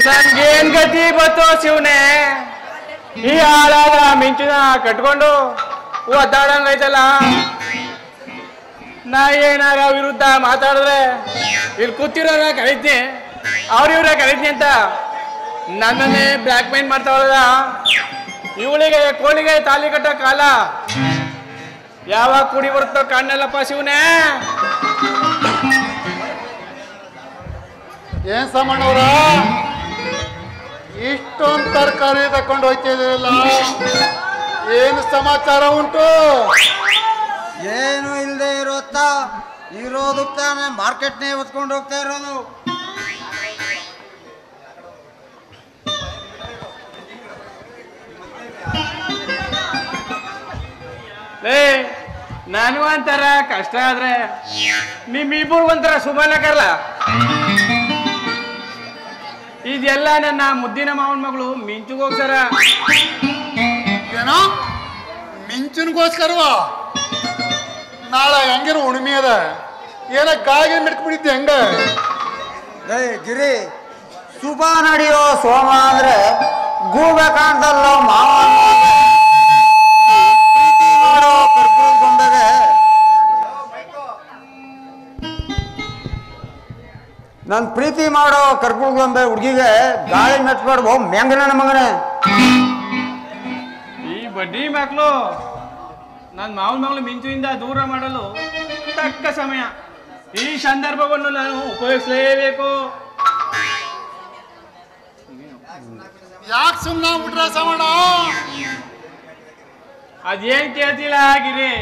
ನನ್ಗೇನ್ ಗತಿ ಬತ್ತು ಶಿವನೇ, ಈ ಹಾಳಾದ ಮಿಂಚಿನ ಕಟ್ಕೊಂಡು ಒದ್ದಾಡಂಗೈತಲ್ಲ. ನಾ ಏನಾರ ವಿರುದ್ಧ ಮಾತಾಡಿದ್ರೆ ಇಲ್ಲಿ ಕೂತಿರೋರ ಕರೀತೀನಿ, ಇವ್ರ ಕರೀತೀನಿ ಅಂತ ನನ್ನನ್ನೇ ಬ್ಲ್ಯಾಕ್ ಮೇಲ್ ಮಾಡ್ತಾವಲ್ಲ. ಇವಳಿಗೆ ಕೋಳಿಗೆ ತಾಲಿ ಕಟ್ಟೋ ಕಾಲ ಯಾವಾಗ ಕೂಡಿ ಬರುತ್ತೋ ಕಾಣಲ್ಲಪ್ಪ ಶಿವನೇ. ಏನ್ ಸಾಮಾನವ್ರ ಇಷ್ಟೊಂದು ತರಕಾರಿ ತಕೊಂಡು ಹೋಗ್ತಿದ್ದೀರಲ್ಲ, ಏನು ಸಮಾಚಾರ ಉಂಟು? ಏನು ಇಲ್ಲದೆ ಇರೋದು ತಾನೇ ಮಾರ್ಕೆಟ್ನೇ ಹೊತ್ಕೊಂಡು ಹೋಗ್ತಾ ಇರೋದು. ನಾನು ಒಂಥರ ಕಷ್ಟ ಆದ್ರೆ ನಿಮ್ಮಿಬ್ಬರು ಒಂಥರ ಸುಬಲಕರಲ್ಲ. ಇದೆಲ್ಲ ನನ್ನ ಮುದ್ದಿನ ಮಾವನ ಮಗಳು ಮಿಂಚುಗೋಸ್ಕರ. ಏನೋ ಮಿಂಚನ್ಗೋಸ್ಕರವ? ನಾಳೆ ಹೆಂಗಿರೋ ಉಣ್ಮೆ ಅದ, ಏನ ಗಾಳಿಗೆ ಮಿಡ್ಕ್ಬಿಟ್ಟಿದ್ದೆ ಹೆಂಗ? ಗಿರಿ, ಶುಭ ನಡೆಯೋ ಸೋಮ ಅಂದ್ರೆ ಗೂಬೆ ಕಾಣ್ತಲ್ಲೋ ಮಾವ. ಮಾಡೋ ಕರ್ಪೂರ ಗೊಂಬೆಗೆ ನನ್ ಪ್ರೀತಿ ಮಾಡೋ ಕರ್ಪೂರ ಗೊಂಬೆ ಹುಡುಗಿಗೆ ಗಾಳಿ ಮೆಚ್ಬಾರ್ದು ಮೆಂಗನ ಮಗನೇ. ಈ ಬಡ್ಡಿ ಮಕ್ಕಳು ನನ್ನ ಮಾವನ ಮಗಳು ಮಿಂಚುವಿಂದ ದೂರ ಮಾಡಲು ತಕ್ಕ ಸಮಯ. ಈ ಸಂದರ್ಭವನ್ನು ನಾನು ಉಪಯೋಗಿಸಲೇಬೇಕು. ಯಾಕೆ ಸುಮ್ಮನೆ ಬಿಟ್ರ ಸವಣ? ಅದೇನ್ ಕೇಳ್ತಿಲ್ಲ ಗಿರಿ.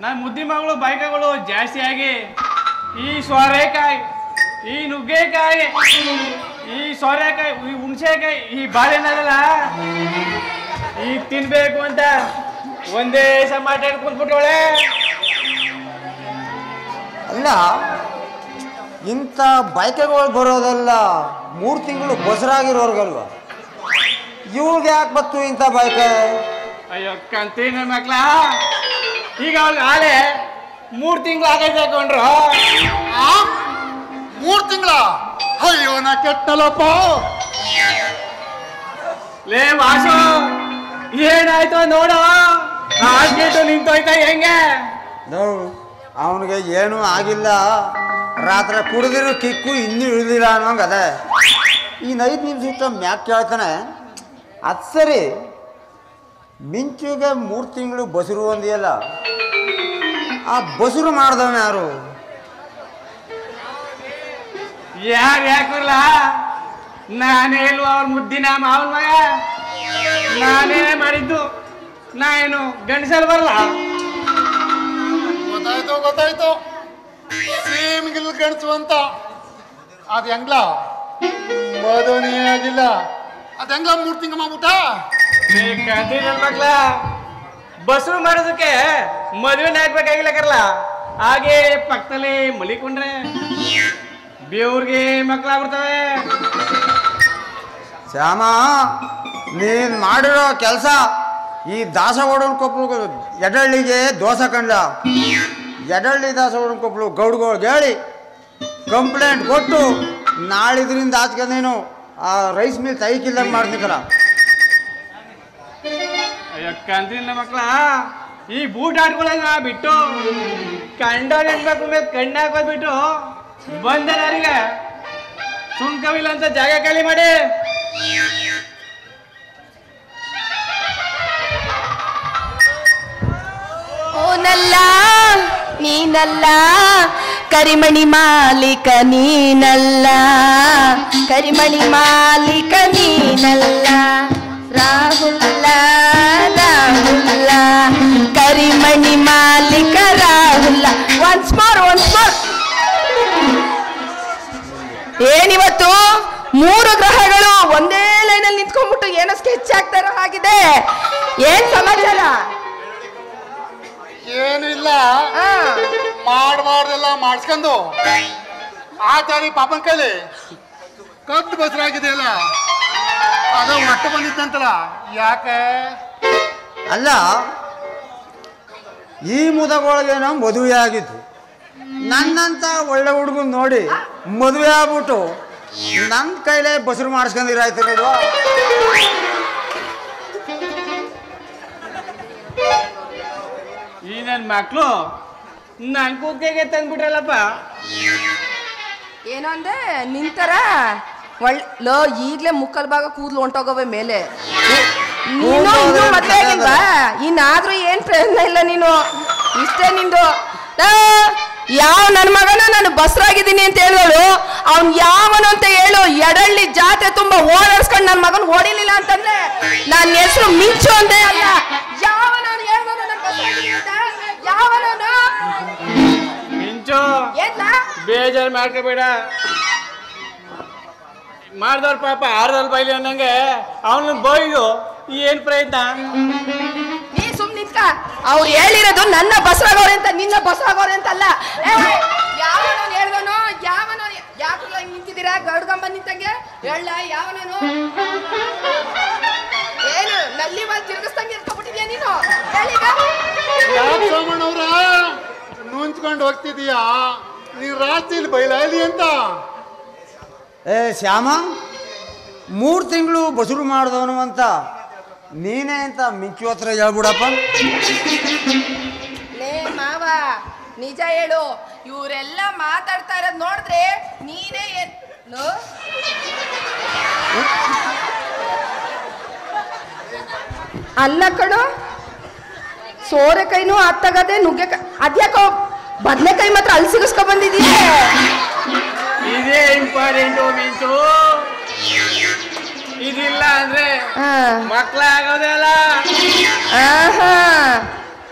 ನನ್ನ ಮುದ್ದಿ ಮಗಳು ಬೈಕಗಳು ಜಾಸ್ತಿ ಆಗಿ ಈ ಸೋರೆಕಾಯಿ, ಈ ನುಗ್ಗೆಕಾಯಿ, ಈ ಸೋರೆಕಾಯಿ, ಈ ಹುಣಸೆಕಾಯಿ, ಈ ಬಾಳೆನಲ್ಲ ಈಗ ತಿನ್ಬೇಕು ಅಂತ ಒಂದೇ ಸಮಾಟ ಕುಂತ್ಬಿಟ್ಟವಳೆ. ಅಲ್ಲ, ಇಂಥ ಬೈಕೆಗಳು ಬರೋದಲ್ಲ 3 ತಿಂಗಳು ಬಸರಾಗಿರೋರ್ಗಲ್ವ, ಇವ್ರಿಗೆ ಯಾಕೆ ಬತ್ತು ಇಂಥ ಬೈಕೆ? ಅಯ್ಯೋ ಕಂತೀನ ಮಕ್ಳ, ಈಗ ಅವ್ಳಿಗೆ ಆಲೆ 3 ತಿಂಗಳು ಆಗೈತೆ ಹಾಕೊಂಡ್ರು. 3 ತಿಂಗಳ? ಅಯ್ಯೋ ನಾ ಕೆಟ್ಟಲ್ಲಪ್ಪ. ಲೇ ವಾಸು, ಏನಾಯ್ತು ನೋಡು, ಹಾಸ್ಪಿಟಲ್ ನಿಂತೋಯ್ತಾ ಹೆಂಗೆ? ಅವನಿಗೆ ಏನೂ ಆಗಿಲ್ಲ, ರಾತ್ರಿ ಕುಡಿದಿರೋ ಕಿಕ್ಕು ಇನ್ನೂ ಇಳಿದಿಲ್ಲ ಅನ್ನೋಂಗೆ ಅದೇ. ಇನ್ನು 5 ನಿಮಿಷ ಮ್ಯಾಕ್ ಕೇಳ್ತಾನೆ. ಅದು ಸರಿ, ಮಿಂಚುಗೆ 3 ತಿಂಗಳು ಬಸರು ಅಂದಿಯಲ್ಲ, ಆ ಬಸರು ಮಾಡ್ದವನ ಯಾರು? ಯಾಕಲ್ಲ, ನಾನೇನು ಅವ್ರ ಮುದ್ದಿನ ಮಾವನ ಮಗ, ನಾನೇ ಮಾಡಿದ್ದು. ನಾ ಏನು ಗಂಡಸಲ್ ಬರಲ್ಲ? ಗೊತ್ತಾಯ್ತು ಸೇಮ್ ಗಿಲ್ ಗಣಸು ಅಂತ. ಅದ್ ಹೆಂಗ್ಲ ಮದುವೆ ಆಗಿಲ್ಲ, ಅದ್ ಹೆಂಗ್ಲ 3 ತಿಂಗಳು ಮಾಡ್ಬಿಟ್ಟ? ಮಕ್ಳ ಬಸ್ರು ಮಾಡೋದಕ್ಕೆ ಮದುವೆನ ಆಗ್ಬೇಕಾಗಿಲ್ಲ ಕರ್ಲ. ಹಾಗೆ ಪಕ್ಕದಲ್ಲಿ ಮಲಿಕೊಂಡ್ರೆ ಬೇವ್ರಿಗೆ ಮಕ್ಕಳಾಗ್ಬಿಡ್ತವೆ. ಶ್ಯಾಮ, ನೀನು ಮಾಡಿರೋ ಕೆಲಸ ಈ ದಾಸಗೌಡನ ಕೊಪ್ಪಳು ಎಡಳ್ಳಿಗೆ ದೋಸೆ ಕಂಡ. ಎಡಳ್ಳಿ ದಾಸಗೌಡನ ಕೊಪ್ಪಳು ಗೌಡ್ಗಳಿಗೆ ಹೇಳಿ ಕಂಪ್ಲೇಂಟ್ ಕೊಟ್ಟು ನಾಳಿದ್ರಿಂದ ಆಚೆ ನೀನು ಆ ರೈಸ್ ಮಿಲ್ ತೈಕಿಲ್ಲಂಗೆ ಮಾಡ್ತಿದ್ದಲ್ಲ. ಅಯ್ಯಕ್ಕಂತಿಲ್ಲ ಮಕ್ಳ, ಈ ಬೂಟ್ ಆಡ್ಕೊಳ್ಳೋದ ಬಿಟ್ಟು ಕಂಡ ಹೆಣ್ಮಕ್ಳ ಮೇಲೆ ಕಣ್ಣು ಹಾಕೋದ್ಬಿಟ್ಟು ಬಂದನರಿಗೆ ಸುಂಕವಿಲ್ಲ ಅಂತ ಜಾಗ ಖಾಲಿ ಮಾಡಿ. ಓನಲ್ಲ ನೀನಲ್ಲ, ಕರಿಮಣಿ ಮಾಲೀಕ ನೀನಲ್ಲ, ಕರಿಮಣಿ ಮಾಲೀಕ ನೀನಲ್ಲ, ರಾಹುಲ್ಲ ರಾಹುಲ್ಲ, ಕರಿಮಣಿ ಮಾಲೀಕ ರಾಹುಲ್ಲ. Once more. ಏನಿವತ್ತು 3 ಗ್ರಹಗಳು ಒಂದೇ ಲೈನಲ್ಲಿ ನಿಂತ್ಕೊಂಡ್ಬಿಟ್ಟು ಏನೋ ಸ್ಕೆಚ್ ಆಗ್ತಾರೋ ಆಗಿದೆ. ಏನ್ ಸಮಾಚಾರ? ಏನು ಇಲ್ಲ, ಮಾಡಬಾರ್ದೆಲ್ಲ ಮಾಡಿಸ್ಕೊಂಡು ಆಚಾರಿ ಪಾಪನ್ ಕೈಲಿ ಕದ್ದು ಬಸರಾಗಿದೆಯಲ್ಲ, ಅದ ಹೊಟ್ಟೆ ಬಂದಿತ್ತಂತಲ್ಲ. ಯಾಕೆ? ಅಲ್ಲ, ಈ ಮುದಗೊಳಗೇನೋ ಮದುವೆ ಆಗಿತ್ತು. ನನ್ನಂತ ಒಳ್ಳೆ ಹುಡುಗನ್ ನೋಡಿ ಮದುವೆ ಆಗ್ಬಿಟ್ಟು ನನ್ನ ಕೈಲೇ ಬಸರು ಮಾಡಿಸ್ಕೊಂಡಿರಾಯ್ತು ನೋಡು. ಈ ನನ್ನ ಮಕ್ಕಳು ನನ್ನ ಕೂದಲಿಗೆ ತಂದ್ಬಿಟ್ರಲ್ಲಪ್ಪ. ಏನೋ ಅಂದೆ ನಿಂತರ ಲೋ ಈಗ್ಲೇ ಮುಕ್ಕಲ್ ಭಾಗ ಕೂದ್ಲು ಹೊಂಟೋಗವೆ ಮೇಲೆ. ನೀನು ಇನ್ನೂ ಮದ್ವೆ ಆಗಿಲ್ವಾ? ಇನ್ನಾದ್ರೂ ಏನ್ ಪ್ರಯತ್ನ ಇಲ್ಲ ನೀನು. ಇಷ್ಟೇ ನಿಂದು. ಯಾವ ನನ್ನ ಮಗನ ನಾನು ಬಸ್ರಾಗಿದ್ದೀನಿ ಅಂತ ಹೇಳೋಳು ಅವ್ನ್ ಯಾವನು ಅಂತ ಹೇಳು. ಎಡಳ್ಳಿ ಜಾತ್ರೆ ತುಂಬಾ ಓಡಾಡ್ಸ್ಕೊಂಡು ನನ್ನ ಮಗನ್ ಓಡಿಲಿಲ್ಲ ಅಂತಂದ್ರೆ ನನ್ನ ಹೆಸರು ಮಿಂಚು ಅಂದೇ ಅಲ್ಲ. ಯಾವನವನು ಹೇಳ್ಬೋದು ನನ್ನ ಬಸ್ರಾಗಿದ್ದೀನಿ ಅಂತ? ಯಾವನವನು? ಮಿಂಚು ಏನ ಬೇಜಾರು ಮಾಡ್ಕೋಬೇಡ. ಮಾಡ್ದವ್ರ ಪಾಪ ಆರ್ದಲ್ಲಿ ಬೈಲಿ ಅನ್ನಂಗೆ ಅವನ ಬೈದು ಏನ್ ಪ್ರಯತ್ನ? ನೀ ಸುಮ್ ನಿಂತ್ಕ. ಅವ್ರು ಹೇಳಿರೋದು ನನ್ನ ಬಸರಾಗೋರೆ ಅಂತ, ನಿನ್ನ ಬಸರಾಗೋರೆ ಅಂತ ಅಲ್ಲ. ಯಾವನವನು ಹೇಳ್ದನು? ಯಾವನವನು? ಯಾಕಲ್ಲ ನಿಂತಿದ್ದೀರಾ ಗಡ್ಗಂಬ ನಿಂತಂಗೆ? ಹೇಳ ಯಾವನನು? ಏನು ನಲ್ಲಿ ಮೇಲೆ ತಿರುಗಿಸ್ತಂಗೆ ಇರ್ಕೊಬಿಟ್ಟಿದ್ಯಾ ನೀನು? ಹೇಳೀಗ ಸೋಮಣ್ಣವ್ರ ನುಂಚ್ಕೊಂಡು ಹೋಗ್ತಿದೀಯಾ ನೀನ್ ರಾತ್ರಿಲಿ ಬೈಲಾಲಿ ಅಂತ? ಏ ಶ್ಯಾಮ, 3 ತಿಂಗಳು ಬಸರು ಮಾಡಿದವನು ಅಂತ ನೀನೇ ಅಂತ ಮಿಂಚು ಹತ್ರ ಹೇಳ್ಬಿಡಪ್ಪ. ಲೇ ಮಾವ ನಿಜ ಹೇಳು. ಇವರೆಲ್ಲ ಮಾತಾಡ್ತಾ ಇರೋದ್ ನೋಡಿದ್ರೆ ನೀನೇ ಏನು ಅಲ್ಲ ಕಣೋ. ಸೋರೆಕಾಯಿನೂ ಆತ್ತಾಗದೆ ನುಗ್ಗೆಕಾಯಿ ಅದ್ಯಾಕೋ ಬದನೆಕಾಯಿ ಮಾತ್ರ ಅಲ್ಲಿ ಸಿಗಿಸ್ಕೊ ಬಂದಿದೀಯ. ಇದೇ ಇಂಪಾರ್ಟೆಂಟು ಮಿಂಚು. ಇದಿಲ್ಲ ಅಂದ್ರೆ ಮಕ್ಕಳಾಗೋದೇ ಅಲ್ಲ.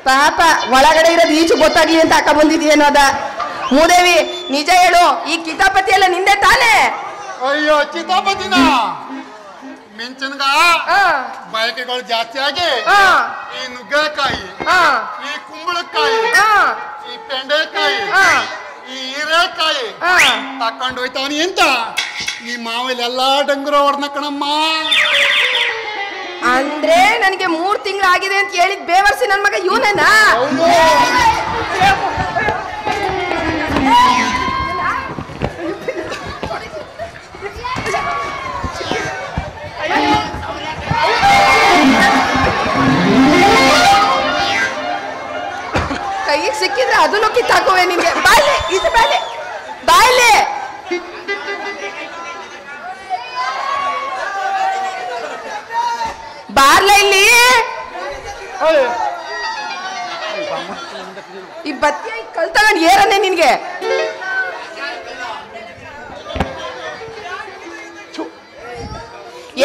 ಪಾಪ ಒಳಗಡೆ ಇರೋದು ಈಚು ಗೊತ್ತಾಗ್ಲಿ ಅಂತ ಹಾಕ ಬಂದಿದೀಯೇನೋ ಅದ. ಮೂದೇವಿ ನಿಜ ಹೇಳು, ಈ ಕಿತಾಪತಿ ಎಲ್ಲ ನಿಂದೆ ತಾನೇ? ಅಯ್ಯೋ ಕಿತಾಪತಿನ ಮಿಂಚನ್ಗ ಬಯಕೆಗಳು ಜಾಸ್ತಿ ಆಗಿ ಈ ನುಗ್ಗೆಕಾಯಿ, ಈ ಕುಂಬಳಕಾಯಿ, ಈ ಪೆಂಡೆಕಾಯಿ, ಈ ಹೀರೆಕಾಯಿ ತಕೊಂಡು ಹೋಯ್ತಾವನಿ ಅಂತ ಈ ಮಾವಲೆಲ್ಲಾ ಡಂಗುರ ಹೊಡ್ನ ಕಣಮ್ಮ. ಅಂದ್ರೆ ನನಗೆ 3 ತಿಂಗಳು ಆಗಿದೆ ಅಂತ ಹೇಳಿದ್ ಬೇವರ್ಸಿ ನನ್ ಮಗ ಇವನೇನಾ? ಕೈಗೆ ಸಿಕ್ಕಿದ್ರೆ ಅದನ್ನು ಕಿತ್ತಾಕುವೆ ನಿನ್ಗೆ. ಬಾಯ್ಲೆ ಇದು ಬಾಯ್ಲೆ ಬಾಯ್ಲೆ. ಬಾರ್ಲ ಇಲ್ಲಿ. ಈ ಬತ್ತಿ ಕಲ್ ತಗೊಂಡು ಏರನ್ನೇ ನಿನ್ಗೆ.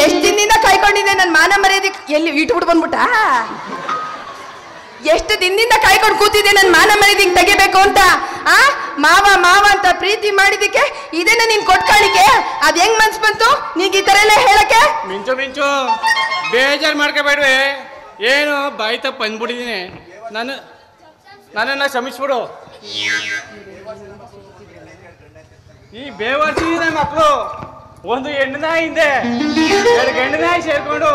ಎಷ್ಟ್ ದಿನದಿಂದ ಕಾಯ್ಕೊಂಡಿದ್ದೆ ನನ್ನ ಮಾನ ಮರ್ಯಾದೆ ಎಲ್ಲಿ ಇಟ್ಬಿಟ್ಟು ಬಂದ್ಬಿಟ್ಟ? ಎಷ್ಟು ದಿನದಿಂದ ಕಾಯ್ಕೊಂಡು ಕೂತಿದ್ದೆ ನನ್ನ ಮಾನ ಮರ್ಯಾದೆ ತೆಗಿಬೇಕು ಅಂತ. ಮಾವ ಮಾವ ಅಂತ ಪ್ರೀತಿ ಮಾಡಿದಕ್ಕೆ ಇದೇನ ನೀನ್ ಕೊಟ್ಕಾಣಿಕೆ? ಅದ್ ಹೆಂಗ್ ಮನ್ಸ್ ಬಂತು ನೀಗ್ ಈ ತರ ಎಲ್ಲ ಹೇಳಕ್ಕೆ? ಮಿಂಚು ಮಿಂಚು ಬೇಜಾರು ಮಾಡ್ಕೋಬೇಡ್ವೆ. ಏನು ಬಾಯಿ ತಪ್ಪ ಅಂದ್ಬಿಟ್ಟಿದ್ದೀನಿ. ನನ್ನನ್ನು ಕ್ಷಮಿಸ್ಬಿಡು. ಈ ಬೇವರ್ಸಿನ ಮಕ್ಕಳು ಒಂದು ಹೆಣ್ಣು ನಾಯಿಂದೆ 2 ಗಂಡು ನಾಯಿ ಸೇರ್ಕೊಂಡು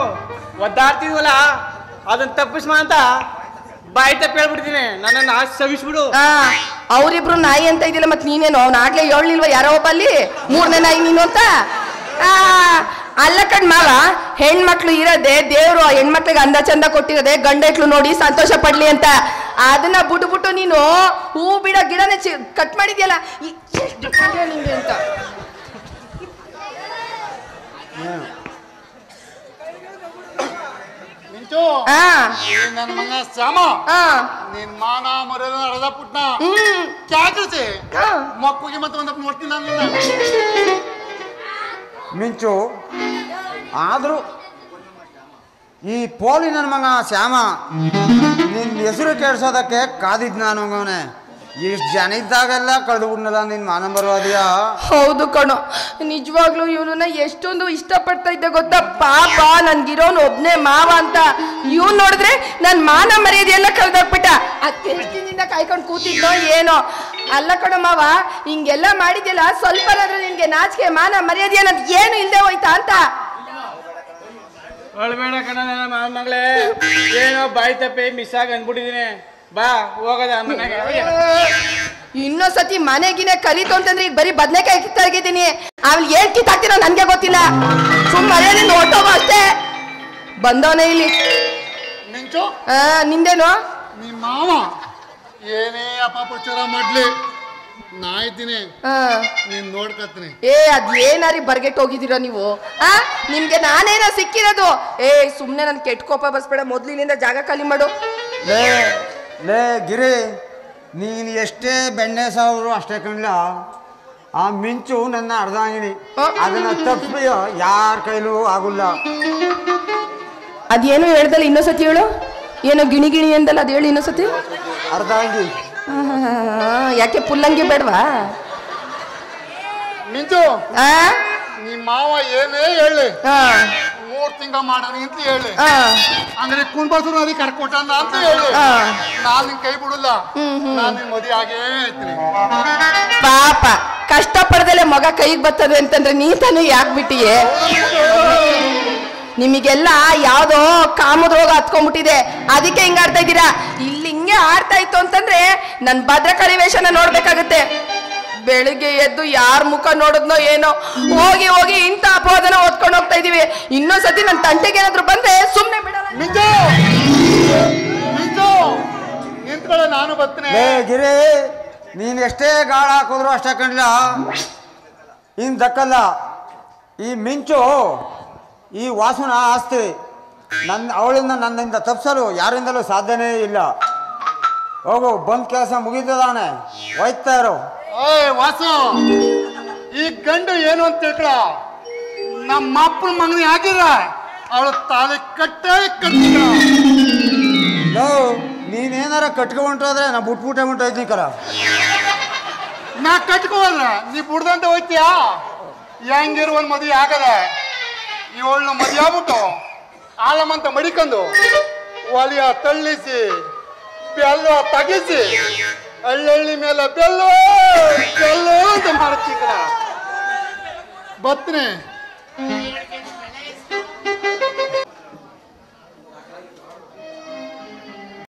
ಒದ್ದಾಡ್ತಿದ್ವಲ್ಲ, ಅದನ್ನ ತಪ್ಪಿಸ್ಮ ಅಂತ ಬಾಯಿ ತಪ್ಪು ಹೇಳ್ಬಿಡ್ತೀನಿ. ನನ್ನನ್ನು ಕ್ಷಮಿಸ್ಬಿಡು. ಅವ್ರಿಬ್ರು ನಾಯಿ ಅಂತ ಇದಿಲ್ಲ, ಮತ್ ನೀನೇನು ಅವ್ನ ಆಗ್ಲೇ ಹೇಳಿಲ್ವ ಯಾರೋ ಒಬ್ಬ ಅಲ್ಲಿ 3ನೇ ನಾಯಿ ನೀನು ಅಂತ? ಅಲ್ಲ ಕಣ್ ಮಾವ, ಹೆಣ್ಮಕ್ಳು ಇರೋದೆ ದೇವ್ರು ಹೆಣ್ಮಕ್ಳಿಗೆ ಅಂದ ಚಂದ ಕೊಟ್ಟಿರೋದೆ ಗಂಡಕ್ಳು ನೋಡಿ ಸಂತೋಷ ಪಡ್ಲಿ ಅಂತ. ಅದನ್ನ ಬಿಟ್ಬಿಟ್ಟು ನೀನು ಹೂ ಬಿಡೋ ಗಿಡನೇ ಕಟ್ ಮಾಡಿದ್ಯಲ್ಲ ನಿಂಗೆ ಅಂತ. ಮಿಂಚು ನನ್ನ ಮಗ ಶ್ಯಾಮ ನಿನ್ ಮಾನ ಮರ್ಯಾದ ಅರ್ಧ ಪುಟ್ನ ಕ್ಯಾಕರಿಸಿ ಮಕ್ಕಳಿಗೆ ಮತ್ತೆ ಒಂದಪ್ಪ ನೋಡ್ತೀನಿ ನಾನು. ಮಿಂಚು ಆದರೂ ಈ ಪೋಲಿ ನನ್ನ ಮಗ ಶ್ಯಾಮ ನಿನ್ನ ಹೆಸರು ಕೇಳಿಸೋದಕ್ಕೆ ಕಾದಿದ್ ನಾನು. ಅವನೇ ಇಷ್ಟು ಜನ ಇದ್ದಾಗೆಲ್ಲ ಕಳೆದು ಬಿಡ್ನಲ್ಲ ನಿನ್ನ ಮಾನ ಬರುವುದಿಯಾ? ಹೌದು ಕಣೋ, ನಿಜವಾಗ್ಲೂ ಇವನನ್ನ ಎಷ್ಟೊಂದು ಇಷ್ಟಪಡ್ತಾ ಇದ್ದೆ ಗೊತ್ತಾ? ಪಾಪ ನನ್ಗಿರೋನು ಒಬ್ನೇ ಮಾವ ಅಂತ. ಇವ್ನು ನೋಡಿದ್ರೆ ನನ್ ಮಾನ ಮರ್ಯಾದೆ ಎಲ್ಲ ಕಳ್ದೋಗ್ಬಿಟ್ಟ. ಅಷ್ಟೇಷ್ಟಿನಿಂದ ಕಾಯ್ಕೊಂಡು ಕೂತಿದ್ನೋ ಏನೋ. ಅಲ್ಲ ಕಣೋ ಮಾವ, ಹಿಂಗೆಲ್ಲ ಮಾಡಿದ್ಯಲ್ಲ, ಸ್ವಲ್ಪನಾದ್ರೂ ನಿನ್ಗೆ ನಾಚಿಕೆ ಮಾನ ಮರ್ಯಾದೆ ಅನ್ನೋದು ಏನು ಇಲ್ಲದೆ ಹೋಯ್ತಾ ಅಂತ? ಅಳ್ಬೇಡ ಕಣ ನನ್ನ ಮಗಳೇ, ಏನೋ ಬಾಯಿ ತಪ್ಪಿ ಮಿಸ್ ಆಗಿ ಅಂದ್ಬಿಟ್ಟಿದ್ದೀನಿ. ಬಾ ಹೋಗದ ಮನೆಗೆ. ಇನ್ನೊಂದ್ಸತಿ ಮನೆಗಿನೇ ಕರೀತು ಅಂತಂದ್ರೆ ಈಗ ಬರೀ ಬದ್ನೆಕಾಯಿ ಕಿತ್ತಾಗಿದ್ದೀನಿ. ಆಮೇಲೆ ಏನ್ ಕಿತ್ತಾಕ್ತೀನೋ ನನ್ಗೆ ಗೊತ್ತಿಲ್ಲ. ಸುಮ್ಮನೆ ಹೊಟ್ಟೋಗ ಅಷ್ಟೇ. ಬಂದವನೇ ಇಲ್ಲಿ. ಮಿಂಚು ನಿಂದೇನು? ನಿಮ್ಮ ಮಾವ ಏನೇ ಅಪಪ್ರಚಾರ ಮಾಡ್ಲಿ ನಾ ಇದ್ದೀನಿ, ನೀನ್ ನೋಡ್ಕತ್ತೀನಿ. ಅದೇನಾರಿ ಬರ್ಗೆಟ್ ಹೋಗಿದ್ದೀರ ನೀವು? ನಿಮ್ಗೆ ನಾನೇನ ಸಿಕ್ಕಿರೋದು? ಸುಮ್ನೆ ನನ್ ಕೆಟ್ಟ ಕೋಪ ಬಸ್ಬೇಡ. ಮೊದ್ಲಿನಿಂದ ಜಾಗ ಖಾಲಿ ಮಾಡು. ಲೇ ಗಿರಿ, ನೀನು ಎಷ್ಟೇ ಬೆಣ್ಣೆ ಸಾವಿರು ಅಷ್ಟೇ ಕಣ್ಲ. ಆ ಮಿಂಚು ನನ್ನ ಅರ್ಧಾಂಗಿನಿ, ಅದನ್ನ ತಪ್ಪಿಸಿ ಯಾರ ಕೈಲೂ ಆಗುಲ್ಲ. ಅದೇನು ಹೇಳ್ದಲ್ಲ, ಇನ್ನೊಂದ್ಸತಿ ಹೇಳು. ಏನೋ ಗಿಣಿ ಗಿಣಿ ಅಂದಲ್ಲ, ಅದು ಹೇಳಿ ಇನ್ನೊಂದ್ಸತಿ. ಅರ್ಧಾಂಗಿ. ಯಾಕೆ ಪುಲ್ಲಂಗಿ ಬೇಡವಾ? ಮಿಂಚು ನಿಮ್ಮ ಮಾವ ಏನೇ ಹೇಳಿ 3 ತಿಂಗ ಮಾಡೋಣ ಅಂತ ಹೇಳಿ, ಅಂದ್ರೆ ಕುಂಬಸರು ಅದಕ್ಕೆ ಕರ್ಕೊಟ್ಟ ಅಂತ ಹೇಳಿ, ನಾನ್ ನಿನ್ ಕೈ ಬಿಡಲ್ಲ. ನಾನ್ ನಿನ್ ಮದುವೆ ಆಗೇ ಹೇಳ್ತೀನಿ. ಪಾಪ ಕಷ್ಟ ಪಡ್ದಲೆ ಮಗ ಕೈಗೆ ಬರ್ತದೆ ಅಂತಂದ್ರೆ ನೀ ತಾನು ಯಾಕೆ ಬಿಟ್ಟಿಯೇ? ನಿಮಗೆಲ್ಲ ಯಾವ್ದೋ ಕಾಮದ ರೋಗ ಹತ್ಕೊಂಡ್ಬಿಟ್ಟಿದೆ, ಅದಕ್ಕೆ ಹಿಂಗ ಆಡ್ತಾ ಇದ್ದೀರಾ. ಇಲ್ಲಿ ಹಿಂಗೆ ಆಡ್ತಾ ಇತ್ತು ಅಂತಂದ್ರೆ ನನ್ ಭದ್ರಕಾಳಿ ವೇಷನ ನೋಡ್ಬೇಕಾಗತ್ತೆ. ಬೆಳಿಗ್ಗೆ ಎದ್ದು ಯಾರ ಮುಖ ನೋಡಿದ್ನೋ ಏನೋ, ಹೋಗಿ ಹೋಗಿ ಇಂಥ ಅಪವಾದನ ಓದ್ಕೊಂಡು ಹೋಗ್ತಾ ಇದೀವಿ. ಇನ್ನೊಂದ್ಸತಿ ನನ್ನ ತಂಟೆಗೆ ಏನಾದ್ರು ಬಂದ್ರೆ ಸುಮ್ನೆ ಬಿಡಲ್ಲ. ನಿಂತ್ಕೊಳ್ಳೋ, ನಾನು ಬರ್ತೀನಿ. ಗಿರಿ, ನೀನ್ ಎಷ್ಟೇ ಗಾಳ ಹಾಕಿದ್ರು ಅಷ್ಟೇ ಕಣ್ಲ, ಇನ್ ದಕ್ಕಲ್ಲ. ಈ ಮಿಂಚು ಈ ವಾಸನ ಆಸ್ತಿ ಅವಳಿಂದ ನನ್ನಿಂದ ತಪ್ಪಿಸಲು ಯಾರಿಂದಲೂ ಸಾಧ್ಯನೇ ಇಲ್ಲ. ಹೋಗು, ಬಂದ್ ಕೆಲಸ ಮುಗಿದಾನೆ, ಹೋಯ್ತಾ ಇರೋ. ವಾಸು, ಈ ಗಂಡು ಏನು ಅಂತ ತಿಳ್ಕೊಳ, ನಮ್ಮ ಅಪ್ಪನ ಮಗನಿಗೆ ಹಾಕಿದ್ರ ಅವಳು ತಾಳಿ ಕಟ್ಟೇ ಕಟ್ಟಿದ. ನೀನೇನಾರ ಕಟ್ಕೊಂಡ್ರೆ ನಾ ಬಿಟ್ಬಿಟ್ಟೆ ಹೊಂಟೋಯ್ತೀನಿ ಕಲ. ನಾ ಕಟ್ಕೋದ್ರ ನೀ ಬಿಡ್ದಂತ ಹೋಯ್ತೀಯಾ? ಹೆಂಗಿರು ಒಂದ್ ಮದುವೆ ಆಗದ, ಇವಳನ್ನ ಮದುವೆ ಆಗ್ಬಿಟ್ಟು ಆಲಮಂತ ಮಡಿಕೊಂಡು ಒಲಿಯ ತಳ್ಳಿಸಿ ಬೆಲ್ಲ ತಗಿಸಿ ಹಳ್ಳಿ ಮೇಲೆ ಬೆಲ್ಲು ಬೆಲ್ಲು ಅಂತ ಮಾಡ್ತೀಗ ಬತ್ತೀನಿ.